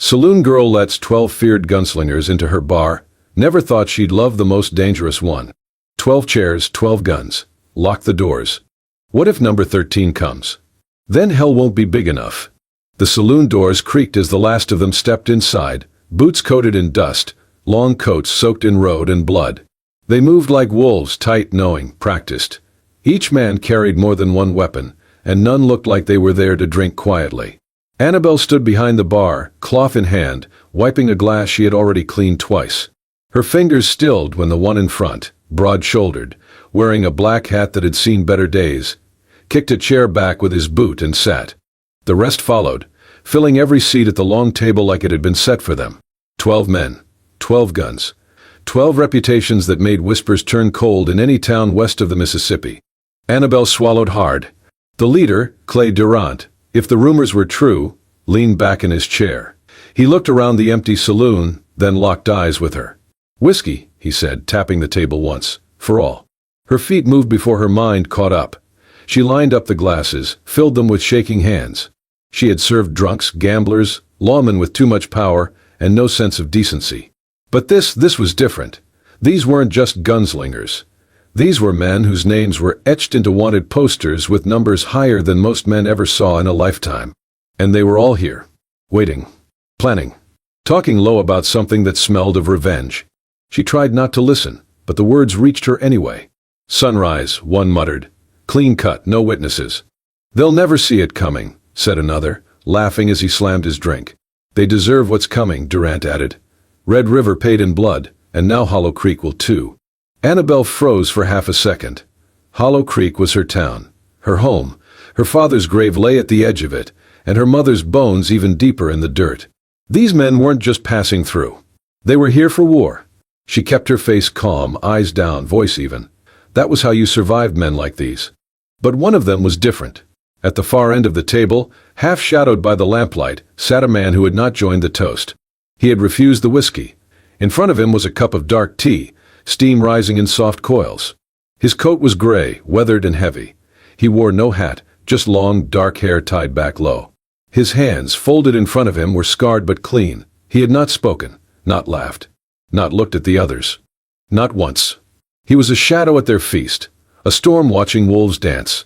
Saloon girl lets 12 feared gunslingers into her bar, never thought she'd love the most dangerous one. 12 chairs, 12 guns. Lock the doors. What if number 13 comes? Then hell won't be big enough. The saloon doors creaked as the last of them stepped inside, boots coated in dust, long coats soaked in road and blood. They moved like wolves, tight, knowing, practiced. Each man carried more than one weapon, and none looked like they were there to drink quietly. Annabelle stood behind the bar, cloth in hand, wiping a glass she had already cleaned twice. Her fingers stilled when the one in front, broad-shouldered, wearing a black hat that had seen better days, kicked a chair back with his boot and sat. The rest followed, filling every seat at the long table like it had been set for them. 12 men, 12 guns, 12 reputations that made whispers turn cold in any town west of the Mississippi. Annabelle swallowed hard. The leader, Clay Durant, if the rumors were true, leaned back in his chair. He looked around the empty saloon, then locked eyes with her. "Whiskey," he said, tapping the table once, for all. Her feet moved before her mind caught up. She lined up the glasses, filled them with shaking hands. She had served drunks, gamblers, lawmen with too much power, and no sense of decency. But this was different. These weren't just gunslingers. These were men whose names were etched into wanted posters with numbers higher than most men ever saw in a lifetime. And they were all here. Waiting. Planning. Talking low about something that smelled of revenge. She tried not to listen, but the words reached her anyway. "Sunrise," one muttered. "Clean cut, no witnesses." "They'll never see it coming," said another, laughing as he slammed his drink. "They deserve what's coming," Durant added. "Red River paid in blood, and now Hollow Creek will too." Annabelle froze for half a second. Hollow Creek was her town, her home. Her father's grave lay at the edge of it, and her mother's bones even deeper in the dirt. These men weren't just passing through. They were here for war. She kept her face calm, eyes down, voice even. That was how you survived men like these. But one of them was different. At the far end of the table, half shadowed by the lamplight, sat a man who had not joined the toast. He had refused the whiskey. In front of him was a cup of dark tea, steam rising in soft coils. His coat was gray, weathered and heavy. He wore no hat, just long, dark hair tied back low. His hands, folded in front of him, were scarred but clean. He had not spoken, not laughed, not looked at the others. Not once. He was a shadow at their feast, a storm watching wolves dance.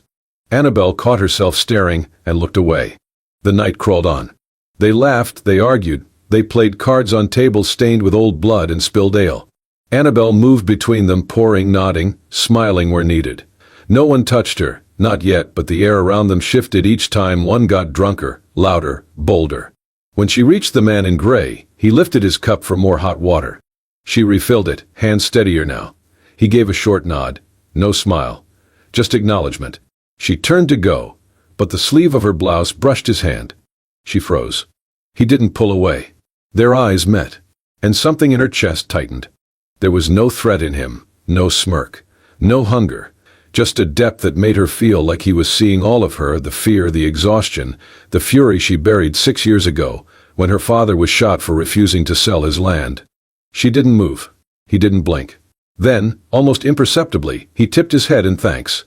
Annabelle caught herself staring and looked away. The night crawled on. They laughed, they argued, they played cards on tables stained with old blood and spilled ale. Annabelle moved between them, pouring, nodding, smiling where needed. No one touched her, not yet, but the air around them shifted each time one got drunker, louder, bolder. When she reached the man in gray, he lifted his cup for more hot water. She refilled it, hands steadier now. He gave a short nod, no smile, just acknowledgement. She turned to go, but the sleeve of her blouse brushed his hand. She froze. He didn't pull away. Their eyes met, and something in her chest tightened. There was no threat in him, no smirk, no hunger, just a depth that made her feel like he was seeing all of her, the fear, the exhaustion, the fury she buried 6 years ago when her father was shot for refusing to sell his land. She didn't move. He didn't blink. Then, almost imperceptibly, he tipped his head in thanks.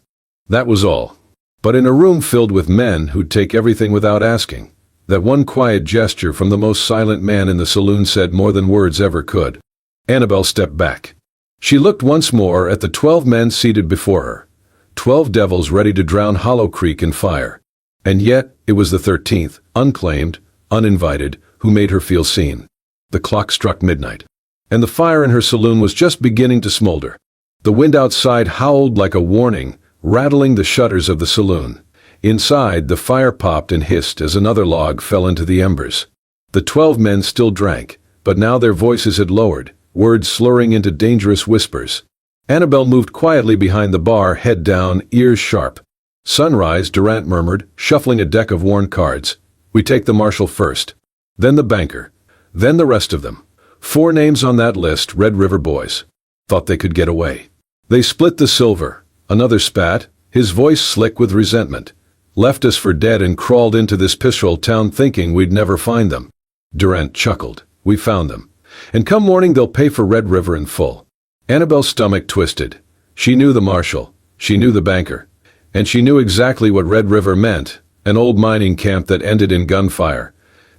That was all. But in a room filled with men who'd take everything without asking, that one quiet gesture from the most silent man in the saloon said more than words ever could. Annabelle stepped back. She looked once more at the 12 men seated before her. 12 devils ready to drown Hollow Creek in fire. And yet, it was the 13th, unclaimed, uninvited, who made her feel seen. The clock struck midnight. And the fire in her saloon was just beginning to smolder. The wind outside howled like a warning, rattling the shutters of the saloon. Inside, the fire popped and hissed as another log fell into the embers. The 12 men still drank, but now their voices had lowered, words slurring into dangerous whispers. Annabelle moved quietly behind the bar, head down, ears sharp. "Sunrise," Durant murmured, shuffling a deck of worn cards. "We take the marshal first. Then the banker. Then the rest of them. 4 names on that list, Red River boys. Thought they could get away. They split the silver." Another spat, his voice slick with resentment. "Left us for dead and crawled into this pishole town thinking we'd never find them." Durant chuckled. "We found them. And come morning they'll pay for Red River in full." Annabelle's stomach twisted. She knew the marshal. She knew the banker. And she knew exactly what Red River meant, an old mining camp that ended in gunfire.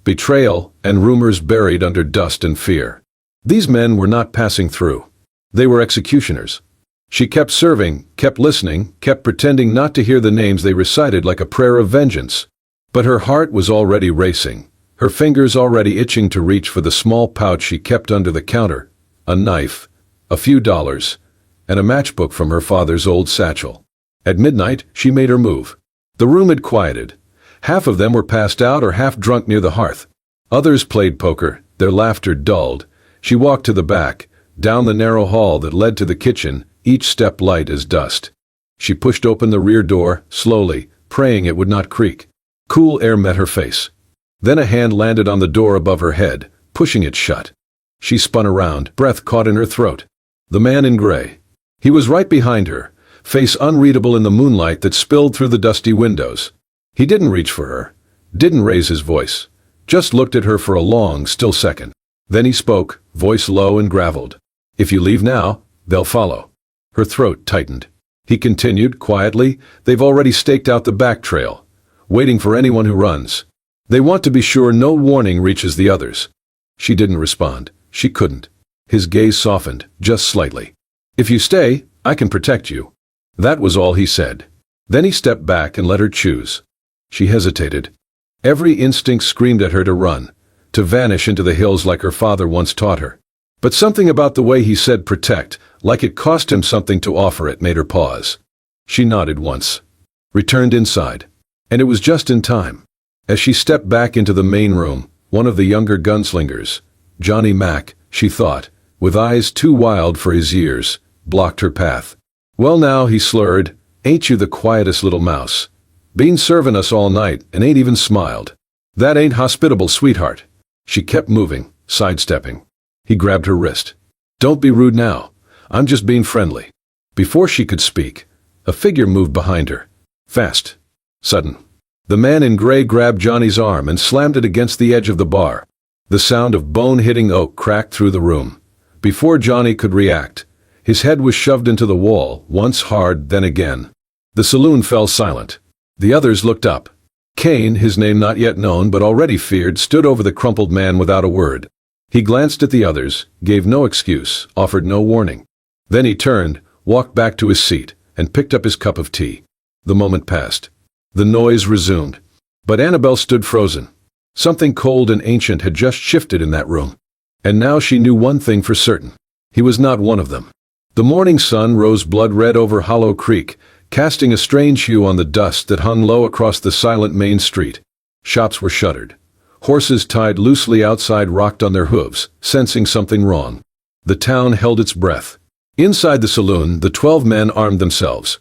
betrayal, and rumors buried under dust and fear. These men were not passing through. They were executioners. She kept serving, kept listening, kept pretending not to hear the names they recited like a prayer of vengeance. But her heart was already racing, her fingers already itching to reach for the small pouch she kept under the counter, a knife, a few dollars, and a matchbook from her father's old satchel. At midnight, she made her move. The room had quieted. Half of them were passed out or half drunk near the hearth. Others played poker, their laughter dulled. She walked to the back, down the narrow hall that led to the kitchen, each step light as dust. She pushed open the rear door, slowly, praying it would not creak. Cool air met her face. Then a hand landed on the door above her head, pushing it shut. She spun around, breath caught in her throat. The man in gray. He was right behind her, face unreadable in the moonlight that spilled through the dusty windows. He didn't reach for her, didn't raise his voice, just looked at her for a long, still second. Then he spoke, voice low and graveled. "If you leave now, they'll follow." Her throat tightened. He continued, quietly, "They've already staked out the back trail, waiting for anyone who runs. They want to be sure no warning reaches the others." She didn't respond. She couldn't. His gaze softened, just slightly. "If you stay, I can protect you." That was all he said. Then he stepped back and let her choose. She hesitated. Every instinct screamed at her to run, to vanish into the hills like her father once taught her. But something about the way he said protect, like it cost him something to offer it, made her pause. She nodded once, returned inside, and it was just in time. As she stepped back into the main room, one of the younger gunslingers, Johnny Mac, she thought, with eyes too wild for his years, blocked her path. "Well now," he slurred, "ain't you the quietest little mouse? Been serving us all night and ain't even smiled. That ain't hospitable, sweetheart." She kept moving, sidestepping. He grabbed her wrist. "Don't be rude now. I'm just being friendly." Before she could speak, a figure moved behind her. Fast. Sudden. The man in gray grabbed Johnny's arm and slammed it against the edge of the bar. The sound of bone hitting oak cracked through the room. Before Johnny could react, his head was shoved into the wall, once hard, then again. The saloon fell silent. The others looked up. Kane, his name not yet known but already feared, stood over the crumpled man without a word. He glanced at the others, gave no excuse, offered no warning. Then he turned, walked back to his seat, and picked up his cup of tea. The moment passed. The noise resumed. But Annabelle stood frozen. Something cold and ancient had just shifted in that room. And now she knew one thing for certain. He was not one of them. The morning sun rose blood-red over Hollow Creek, casting a strange hue on the dust that hung low across the silent main street. Shops were shuttered. Horses tied loosely outside rocked on their hooves, sensing something wrong. The town held its breath. Inside the saloon, the 12 men armed themselves.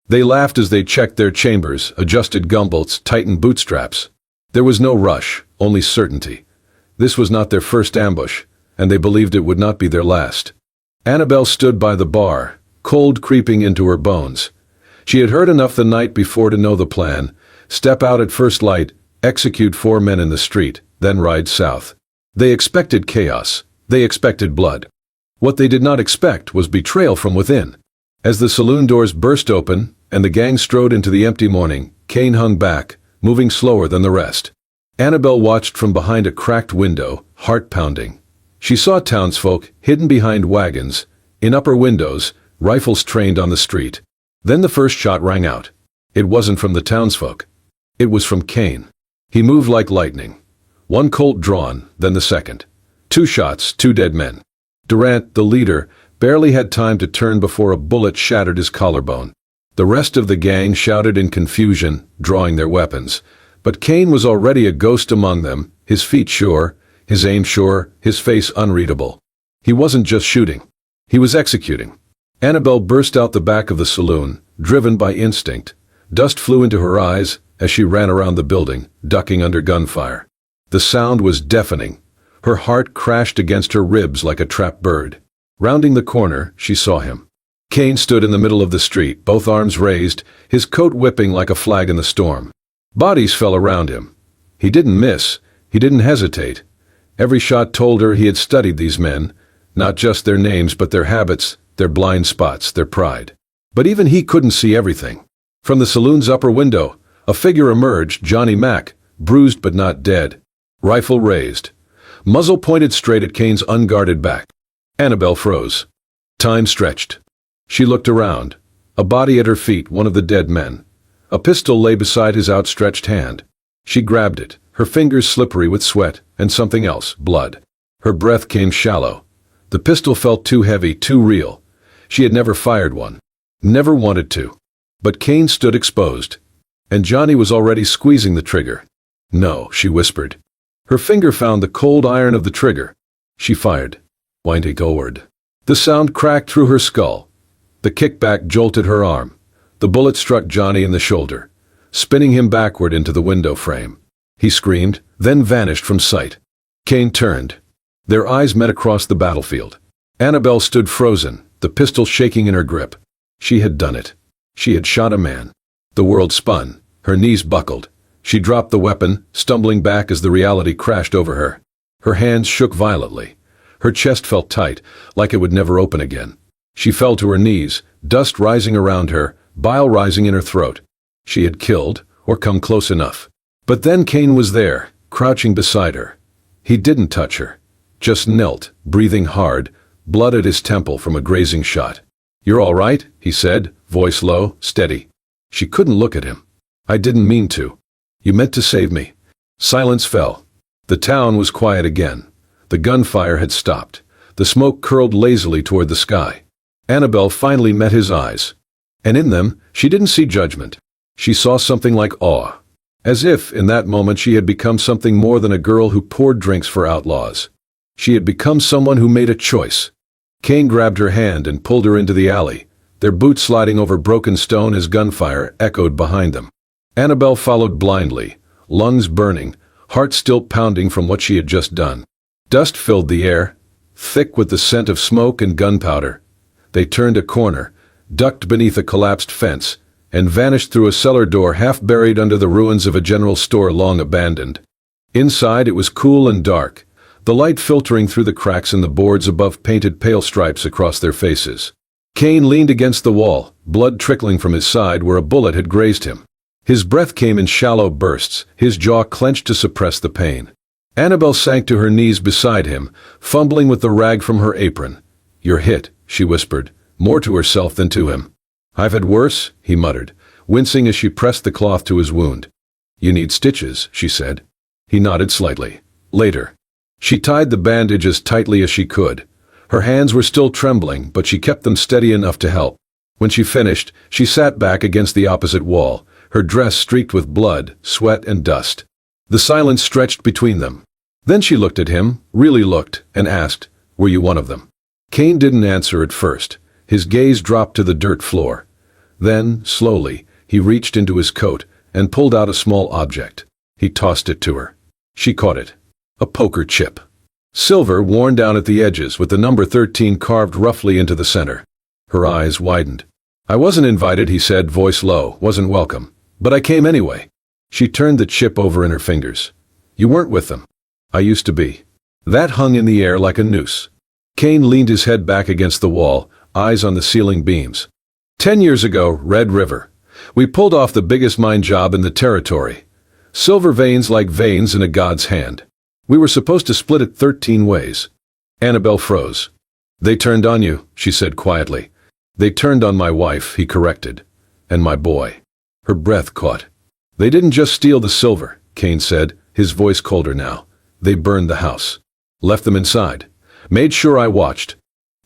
They laughed as they checked their chambers, adjusted gumbelts, tightened bootstraps. There was no rush, only certainty. This was not their first ambush, and they believed it would not be their last. Annabelle stood by the bar, cold creeping into her bones. She had heard enough the night before to know the plan: step out at first light, execute 4 men in the street, then ride south. They expected chaos. They expected blood. What they did not expect was betrayal from within. As the saloon doors burst open and the gang strode into the empty morning, Kane hung back, moving slower than the rest. Annabelle watched from behind a cracked window, heart pounding. She saw townsfolk hidden behind wagons, in upper windows, rifles trained on the street. Then the first shot rang out. It wasn't from the townsfolk. It was from Kane. He moved like lightning. One Colt drawn, then the second. 2 shots, 2 dead men. Durant, the leader, barely had time to turn before a bullet shattered his collarbone. The rest of the gang shouted in confusion, drawing their weapons. But Kane was already a ghost among them, his feet sure, his aim sure, his face unreadable. He wasn't just shooting. He was executing. Annabelle burst out the back of the saloon, driven by instinct. Dust flew into her eyes as she ran around the building, ducking under gunfire. The sound was deafening. Her heart crashed against her ribs like a trapped bird. Rounding the corner, she saw him. Kane stood in the middle of the street, both arms raised, his coat whipping like a flag in the storm. Bodies fell around him. He didn't miss. He didn't hesitate. Every shot told her he had studied these men, not just their names but their habits, their blind spots, their pride. But even he couldn't see everything. From the saloon's upper window, a figure emerged, Johnny Mac, bruised but not dead. Rifle raised. Muzzle pointed straight at Kane's unguarded back. Annabelle froze. Time stretched. She looked around. A body at her feet, one of the dead men. A pistol lay beside his outstretched hand. She grabbed it, her fingers slippery with sweat, and something else, blood. Her breath came shallow. The pistol felt too heavy, too real. She had never fired one. Never wanted to. But Kane stood exposed. And Johnny was already squeezing the trigger. No, she whispered. Her finger found the cold iron of the trigger. She fired. Winding forward. The sound cracked through her skull. The kickback jolted her arm. The bullet struck Johnny in the shoulder, spinning him backward into the window frame. He screamed, then vanished from sight. Kane turned. Their eyes met across the battlefield. Annabelle stood frozen, the pistol shaking in her grip. She had done it. She had shot a man. The world spun. Her knees buckled. She dropped the weapon, stumbling back as the reality crashed over her. Her hands shook violently. Her chest felt tight, like it would never open again. She fell to her knees, dust rising around her, bile rising in her throat. She had killed, or come close enough. But then Kane was there, crouching beside her. He didn't touch her. Just knelt, breathing hard, blood at his temple from a grazing shot. "You're all right?" he said, voice low, steady. She couldn't look at him. "I didn't mean to. You meant to save me." Silence fell. The town was quiet again. The gunfire had stopped. The smoke curled lazily toward the sky. Annabelle finally met his eyes. And in them, she didn't see judgment. She saw something like awe. As if, in that moment, she had become something more than a girl who poured drinks for outlaws. She had become someone who made a choice. Kane grabbed her hand and pulled her into the alley, their boots sliding over broken stone as gunfire echoed behind them. Annabelle followed blindly, lungs burning, heart still pounding from what she had just done. Dust filled the air, thick with the scent of smoke and gunpowder. They turned a corner, ducked beneath a collapsed fence, and vanished through a cellar door half buried under the ruins of a general store long abandoned. Inside it was cool and dark, the light filtering through the cracks in the boards above painted pale stripes across their faces. Kane leaned against the wall, blood trickling from his side where a bullet had grazed him. His breath came in shallow bursts, his jaw clenched to suppress the pain. Annabelle sank to her knees beside him, fumbling with the rag from her apron. "You're hit," she whispered, more to herself than to him. "I've had worse," he muttered, wincing as she pressed the cloth to his wound. "You need stitches," she said. He nodded slightly. "Later." She tied the bandage as tightly as she could. Her hands were still trembling, but she kept them steady enough to help. When she finished, she sat back against the opposite wall, her dress streaked with blood, sweat, and dust. The silence stretched between them. Then she looked at him, really looked, and asked, "Were you one of them?" Kane didn't answer at first. His gaze dropped to the dirt floor. Then, slowly, he reached into his coat and pulled out a small object. He tossed it to her. She caught it. A poker chip. Silver, worn down at the edges, with the number 13 carved roughly into the center. Her eyes widened. "I wasn't invited," he said, voice low, "wasn't welcome. But I came anyway." She turned the chip over in her fingers. "You weren't with them." "I used to be." That hung in the air like a noose. Kane leaned his head back against the wall, eyes on the ceiling beams. 10 years ago, Red River. We pulled off the biggest mine job in the territory. Silver veins like veins in a god's hand. We were supposed to split it 13 ways. Annabelle froze. "They turned on you," she said quietly. "They turned on my wife," he corrected. "And my boy." Her breath caught. "They didn't just steal the silver," Kane said, his voice colder now. "They burned the house. Left them inside. Made sure I watched."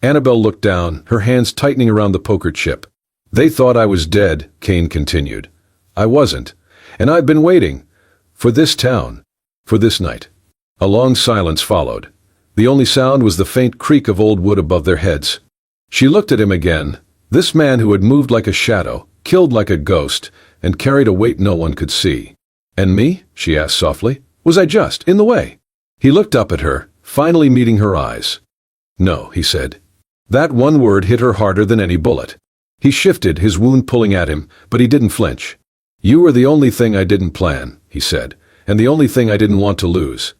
Annabelle looked down, her hands tightening around the poker chip. "They thought I was dead," Kane continued. "I wasn't. And I've been waiting. For this town. For this night." A long silence followed. The only sound was the faint creak of old wood above their heads. She looked at him again, this man who had moved like a shadow, killed like a ghost, and carried a weight no one could see. "And me?" she asked softly. "Was I just in the way?" He looked up at her, finally meeting her eyes. "No," he said. That one word hit her harder than any bullet. He shifted, his wound pulling at him, but he didn't flinch. "You were the only thing I didn't plan," he said, "and the only thing I didn't want to lose."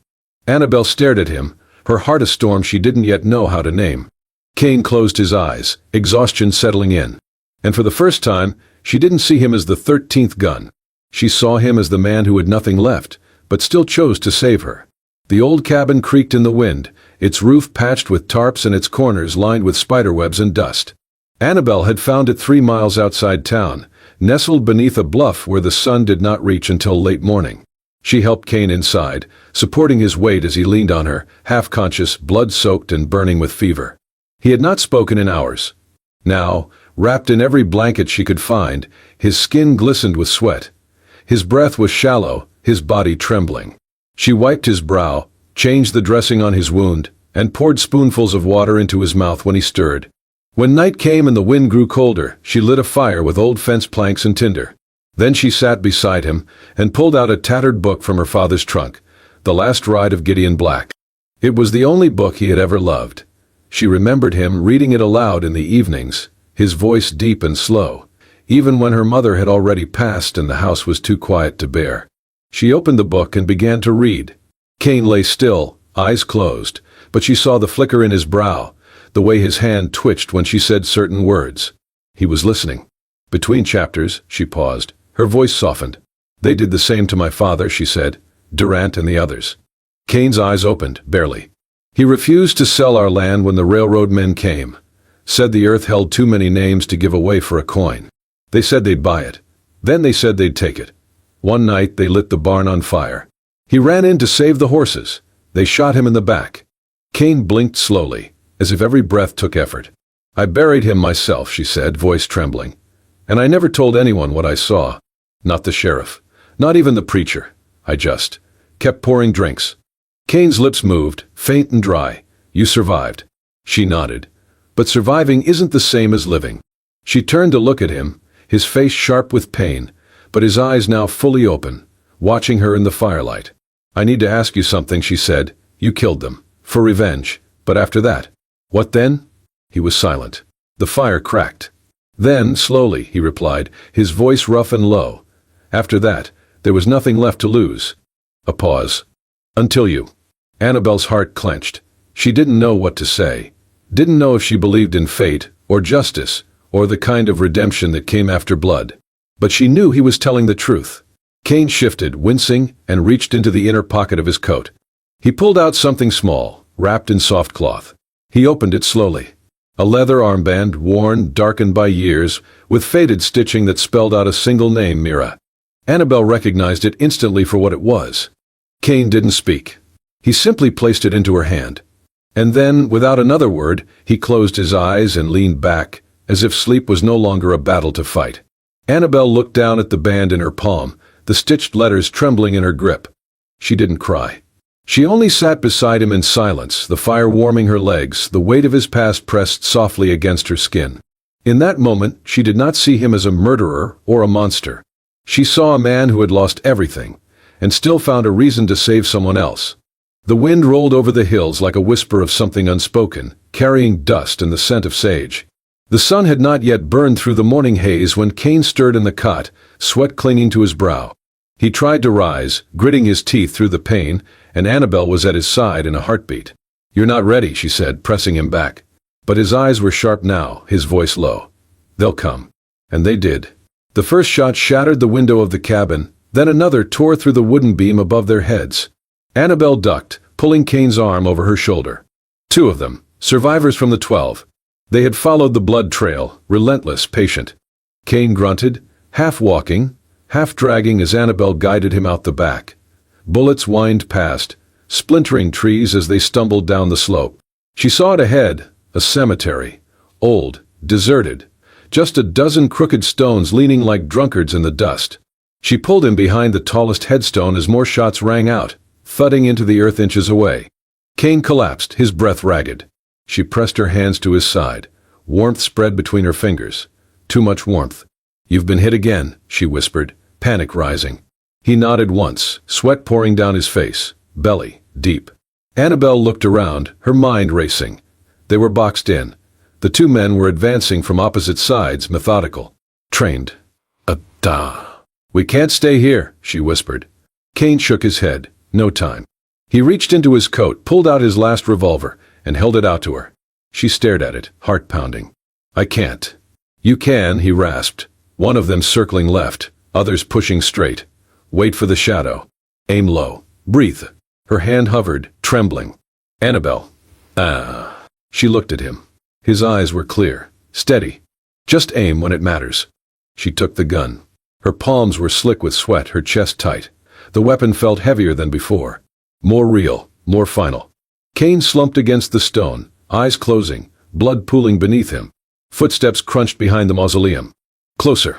Annabelle stared at him, her heart a storm she didn't yet know how to name. Kane closed his eyes, exhaustion settling in. And for the first time, she didn't see him as the 13th gun. She saw him as the man who had nothing left, but still chose to save her. The old cabin creaked in the wind, its roof patched with tarps and its corners lined with spiderwebs and dust. Annabelle had found it 3 miles outside town, nestled beneath a bluff where the sun did not reach until late morning. She helped Cain inside, supporting his weight as he leaned on her, half-conscious, blood-soaked and burning with fever. He had not spoken in hours. Now, wrapped in every blanket she could find, his skin glistened with sweat. His breath was shallow, his body trembling. She wiped his brow, changed the dressing on his wound, and poured spoonfuls of water into his mouth when he stirred. When night came and the wind grew colder, she lit a fire with old fence planks and tinder. Then she sat beside him and pulled out a tattered book from her father's trunk, The Last Ride of Gideon Black. It was the only book he had ever loved. She remembered him reading it aloud in the evenings, his voice deep and slow, even when her mother had already passed and the house was too quiet to bear. She opened the book and began to read. Cain lay still, eyes closed, but she saw the flicker in his brow, the way his hand twitched when she said certain words. He was listening. Between chapters, she paused. Her voice softened. They did the same to my father, she said, Durant and the others. Cain's eyes opened, barely. He refused to sell our land when the railroad men came. Said the earth held too many names to give away for a coin. They said they'd buy it. Then they said they'd take it. One night they lit the barn on fire. He ran in to save the horses. They shot him in the back. Cain blinked slowly, as if every breath took effort. I buried him myself, she said, voice trembling. And I never told anyone what I saw. Not the sheriff. Not even the preacher. I just kept pouring drinks. Cain's lips moved, faint and dry. You survived. She nodded. But surviving isn't the same as living. She turned to look at him, his face sharp with pain, but his eyes now fully open, watching her in the firelight. I need to ask you something, she said. You killed them. For revenge. But after that? What then? He was silent. The fire cracked. Then, slowly, he replied, his voice rough and low. After that, there was nothing left to lose. A pause. Until you. Annabelle's heart clenched. She didn't know what to say. Didn't know if she believed in fate, or justice, or the kind of redemption that came after blood. But she knew he was telling the truth. Cain shifted, wincing, and reached into the inner pocket of his coat. He pulled out something small, wrapped in soft cloth. He opened it slowly. A leather armband, worn, darkened by years, with faded stitching that spelled out a single name, Mira. Annabelle recognized it instantly for what it was. Cain didn't speak. He simply placed it into her hand. And then, without another word, he closed his eyes and leaned back, as if sleep was no longer a battle to fight. Annabelle looked down at the band in her palm, the stitched letters trembling in her grip. She didn't cry. She only sat beside him in silence, the fire warming her legs, the weight of his past pressed softly against her skin. In that moment, she did not see him as a murderer or a monster. She saw a man who had lost everything, and still found a reason to save someone else. The wind rolled over the hills like a whisper of something unspoken, carrying dust and the scent of sage. The sun had not yet burned through the morning haze when Cain stirred in the cot, sweat clinging to his brow. He tried to rise, gritting his teeth through the pain, and Annabelle was at his side in a heartbeat. You're not ready, she said, pressing him back. But his eyes were sharp now, his voice low. They'll come. And they did. The first shot shattered the window of the cabin, then another tore through the wooden beam above their heads. Annabelle ducked, pulling Cain's arm over her shoulder. 2 of them, survivors from the 12. They had followed the blood trail, relentless, patient. Cain grunted, half walking, half dragging as Annabelle guided him out the back. Bullets whined past, splintering trees as they stumbled down the slope. She saw it ahead, a cemetery, old, deserted, just a dozen crooked stones leaning like drunkards in the dust. She pulled him behind the tallest headstone as more shots rang out, thudding into the earth inches away. Cain collapsed, his breath ragged. She pressed her hands to his side. Warmth spread between her fingers. Too much warmth. You've been hit again, she whispered, panic rising. He nodded once, sweat pouring down his face, belly, deep. Annabelle looked around, her mind racing. They were boxed in. The 2 men were advancing from opposite sides, methodical. Trained. We can't stay here, she whispered. Cain shook his head. No time. He reached into his coat, pulled out his last revolver, and held it out to her. She stared at it, heart pounding. I can't. You can, he rasped. One of them circling left, others pushing straight. Wait for the shadow. Aim low. Breathe. Her hand hovered, trembling. "Annabelle." "Ah." She looked at him. His eyes were clear, steady. "Just aim when it matters." She took the gun. Her palms were slick with sweat, her chest tight. The weapon felt heavier than before. More real, more final. Kane slumped against the stone, eyes closing, blood pooling beneath him. Footsteps crunched behind the mausoleum. Closer.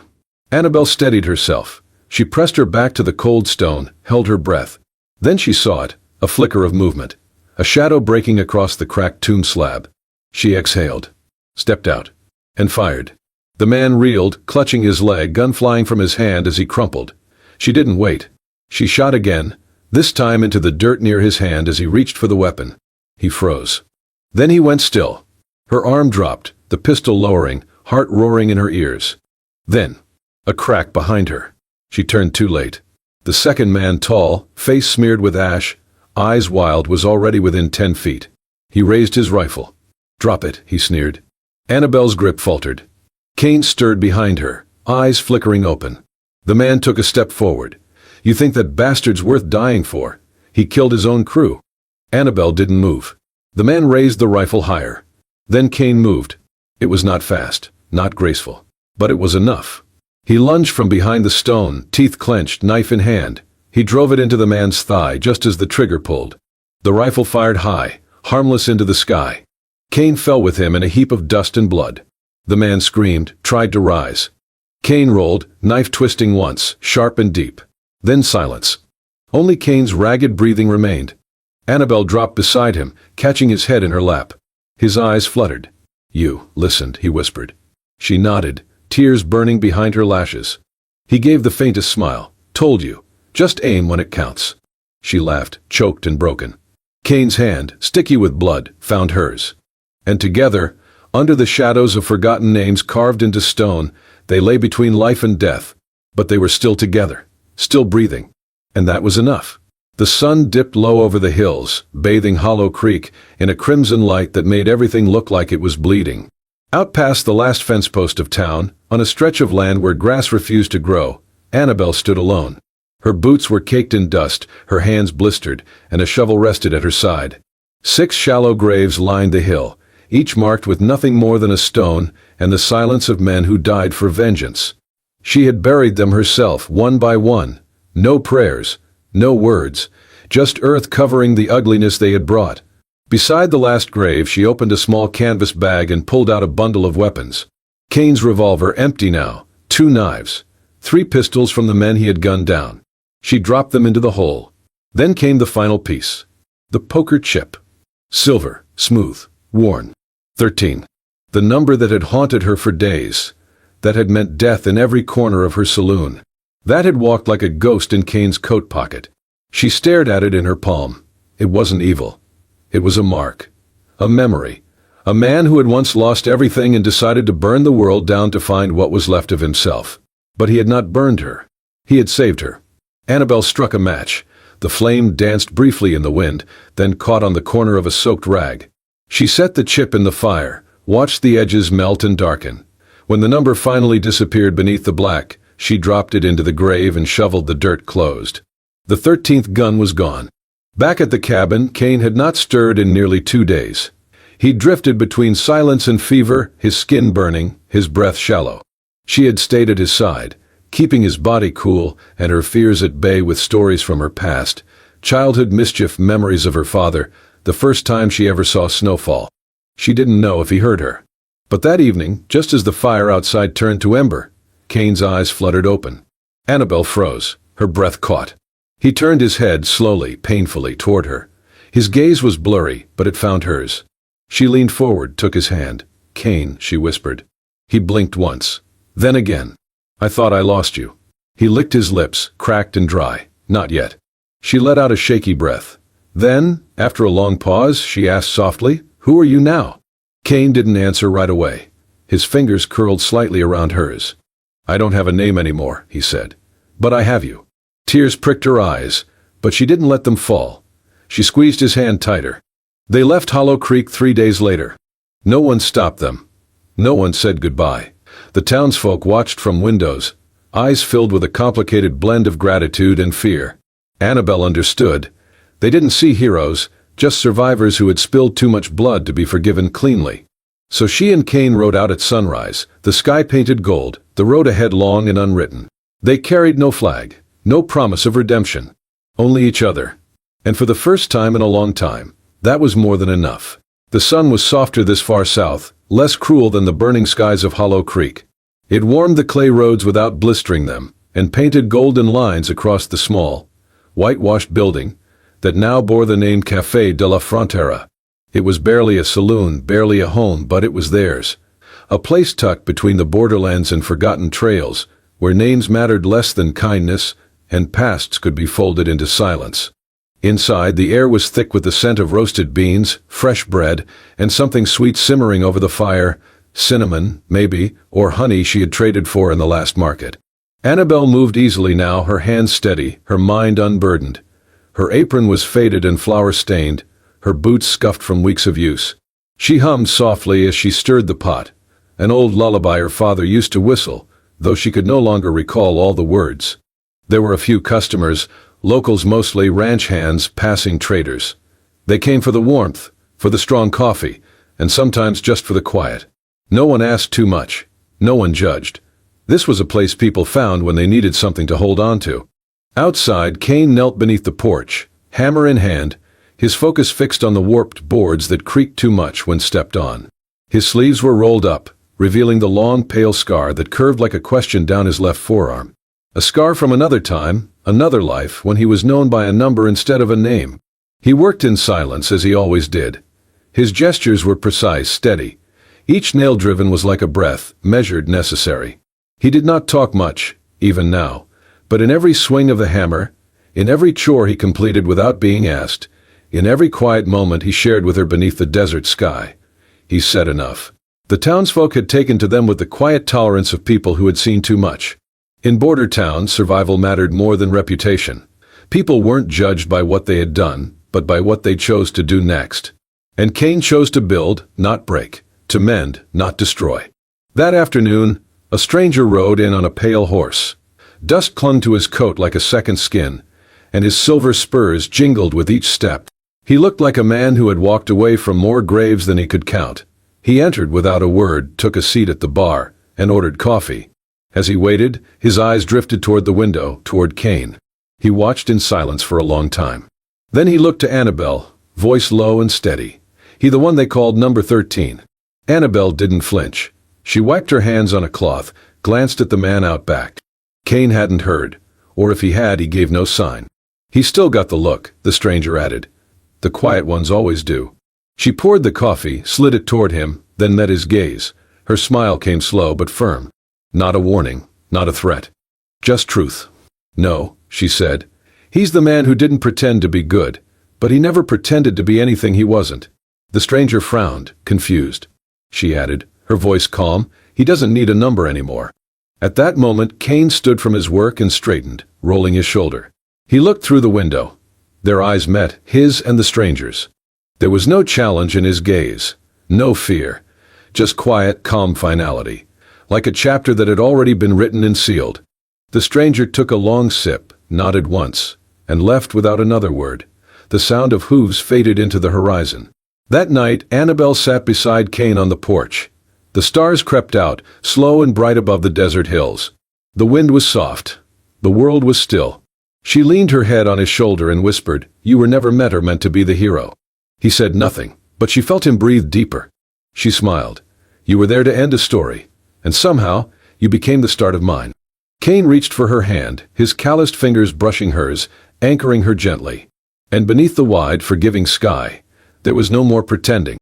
Annabelle steadied herself. She pressed her back to the cold stone, held her breath. Then she saw it, a flicker of movement. A shadow breaking across the cracked tomb slab. She exhaled, stepped out, and fired. The man reeled, clutching his leg, gun flying from his hand as he crumpled. She didn't wait. She shot again, this time into the dirt near his hand as he reached for the weapon. He froze. Then he went still. Her arm dropped, the pistol lowering, heart roaring in her ears. Then, a crack behind her. She turned too late. The second man, tall, face smeared with ash, eyes wild, was already within 10 feet. He raised his rifle. "Drop it," he sneered. Annabelle's grip faltered. Kane stirred behind her, eyes flickering open. The man took a step forward. "You think that bastard's worth dying for? He killed his own crew." Annabelle didn't move. The man raised the rifle higher. Then Kane moved. It was not fast, not graceful, but it was enough. He lunged from behind the stone, teeth clenched, knife in hand. He drove it into the man's thigh just as the trigger pulled. The rifle fired high, harmless into the sky. Kane fell with him in a heap of dust and blood. The man screamed, tried to rise. Kane rolled, knife twisting once, sharp and deep. Then silence. Only Kane's ragged breathing remained. Annabelle dropped beside him, catching his head in her lap. His eyes fluttered. "You listened," he whispered. She nodded, tears burning behind her lashes. He gave the faintest smile. "Told you. Just aim when it counts." She laughed, choked and broken. Kane's hand, sticky with blood, found hers. And together, under the shadows of forgotten names carved into stone, they lay between life and death. But they were still together, still breathing. And that was enough. The sun dipped low over the hills, bathing Hollow Creek in a crimson light that made everything look like it was bleeding. Out past the last fence post of town, on a stretch of land where grass refused to grow, Annabelle stood alone. Her boots were caked in dust, her hands blistered, and a shovel rested at her side. 6 shallow graves lined the hill, each marked with nothing more than a stone and the silence of men who died for vengeance. She had buried them herself, one by one. No prayers, no words, just earth covering the ugliness they had brought. Beside the last grave, she opened a small canvas bag and pulled out a bundle of weapons. Kane's revolver, empty now, 2 knives, 3 pistols from the men he had gunned down. She dropped them into the hole. Then came the final piece. The poker chip. Silver, smooth, worn. 13. The number that had haunted her for days. That had meant death in every corner of her saloon. That had walked like a ghost in Kane's coat pocket. She stared at it in her palm. It wasn't evil. It was a mark. A memory. A man who had once lost everything and decided to burn the world down to find what was left of himself. But he had not burned her. He had saved her. Annabelle struck a match. The flame danced briefly in the wind, then caught on the corner of a soaked rag. She set the chip in the fire, watched the edges melt and darken. When the number finally disappeared beneath the black, she dropped it into the grave and shoveled the dirt closed. The 13th gun was gone. Back at the cabin, Kane had not stirred in nearly 2 days. He drifted between silence and fever, his skin burning, his breath shallow. She had stayed at his side, keeping his body cool and her fears at bay with stories from her past, childhood mischief, memories of her father, the first time she ever saw snowfall. She didn't know if he heard her. But that evening, just as the fire outside turned to ember, Kane's eyes fluttered open. Annabelle froze, her breath caught. He turned his head slowly, painfully, toward her. His gaze was blurry, but it found hers. She leaned forward, took his hand. "Kane," she whispered. He blinked once. Then again. "I thought I lost you." He licked his lips, cracked and dry. "Not yet." She let out a shaky breath. Then, after a long pause, she asked softly, "Who are you now?" Kane didn't answer right away. His fingers curled slightly around hers. "I don't have a name anymore," he said. "But I have you." Tears pricked her eyes, but she didn't let them fall. She squeezed his hand tighter. They left Hollow Creek 3 days later. No one stopped them. No one said goodbye. The townsfolk watched from windows, eyes filled with a complicated blend of gratitude and fear. Annabelle understood. They didn't see heroes, just survivors who had spilled too much blood to be forgiven cleanly. So she and Cain rode out at sunrise, the sky painted gold, the road ahead long and unwritten. They carried no flag, no promise of redemption. Only each other. And for the first time in a long time, that was more than enough. The sun was softer this far south, less cruel than the burning skies of Hollow Creek. It warmed the clay roads without blistering them, and painted golden lines across the small, whitewashed building that now bore the name Café de la Frontera. It was barely a saloon, barely a home, but it was theirs. A place tucked between the borderlands and forgotten trails, where names mattered less than kindness, and pasts could be folded into silence. Inside, the air was thick with the scent of roasted beans, fresh bread, and something sweet simmering over the fire, cinnamon, maybe, or honey she had traded for in the last market. Annabelle moved easily now, her hands steady, her mind unburdened. Her apron was faded and flour-stained, her boots scuffed from weeks of use. She hummed softly as she stirred the pot, an old lullaby her father used to whistle, though she could no longer recall all the words. There were a few customers, locals mostly, ranch hands, passing traders. They came for the warmth, for the strong coffee, and sometimes just for the quiet. No one asked too much. No one judged. This was a place people found when they needed something to hold on to. Outside, Cain knelt beneath the porch, hammer in hand, his focus fixed on the warped boards that creaked too much when stepped on. His sleeves were rolled up, revealing the long, pale scar that curved like a question down his left forearm. A scar from another time, another life, when he was known by a number instead of a name. He worked in silence, as he always did. His gestures were precise, steady. Each nail driven was like a breath, measured, necessary. He did not talk much, even now, but in every swing of the hammer, in every chore he completed without being asked, in every quiet moment he shared with her beneath the desert sky, he said enough. The townsfolk had taken to them with the quiet tolerance of people who had seen too much. In border towns, survival mattered more than reputation. People weren't judged by what they had done, but by what they chose to do next. And Cain chose to build, not break, to mend, not destroy. That afternoon, a stranger rode in on a pale horse. Dust clung to his coat like a second skin, and his silver spurs jingled with each step. He looked like a man who had walked away from more graves than he could count. He entered without a word, took a seat at the bar, and ordered coffee. As he waited, his eyes drifted toward the window, toward Cain. He watched in silence for a long time. Then he looked to Annabelle, voice low and steady. He, the one they called number 13. Annabelle didn't flinch. She wiped her hands on a cloth, glanced at the man out back. Cain hadn't heard, or if he had, he gave no sign. He still got the look, the stranger added. The quiet ones always do. She poured the coffee, slid it toward him, then met his gaze. Her smile came slow but firm. Not a warning, not a threat. Just truth. No, she said. He's the man who didn't pretend to be good, but he never pretended to be anything he wasn't. The stranger frowned, confused. She added, her voice calm, he doesn't need a number anymore. At that moment, Cain stood from his work and straightened, rolling his shoulder. He looked through the window. Their eyes met, his and the stranger's. There was no challenge in his gaze, no fear, just quiet, calm finality, like a chapter that had already been written and sealed. The stranger took a long sip, nodded once, and left without another word. The sound of hooves faded into the horizon. That night, Annabelle sat beside Cain on the porch. The stars crept out, slow and bright above the desert hills. The wind was soft. The world was still. She leaned her head on his shoulder and whispered, "You were never meant or meant to be the hero." He said nothing, but she felt him breathe deeper. She smiled. "You were there to end a story, and somehow, you became the start of mine." Cain reached for her hand, his calloused fingers brushing hers, anchoring her gently. And beneath the wide, forgiving sky, there was no more pretending.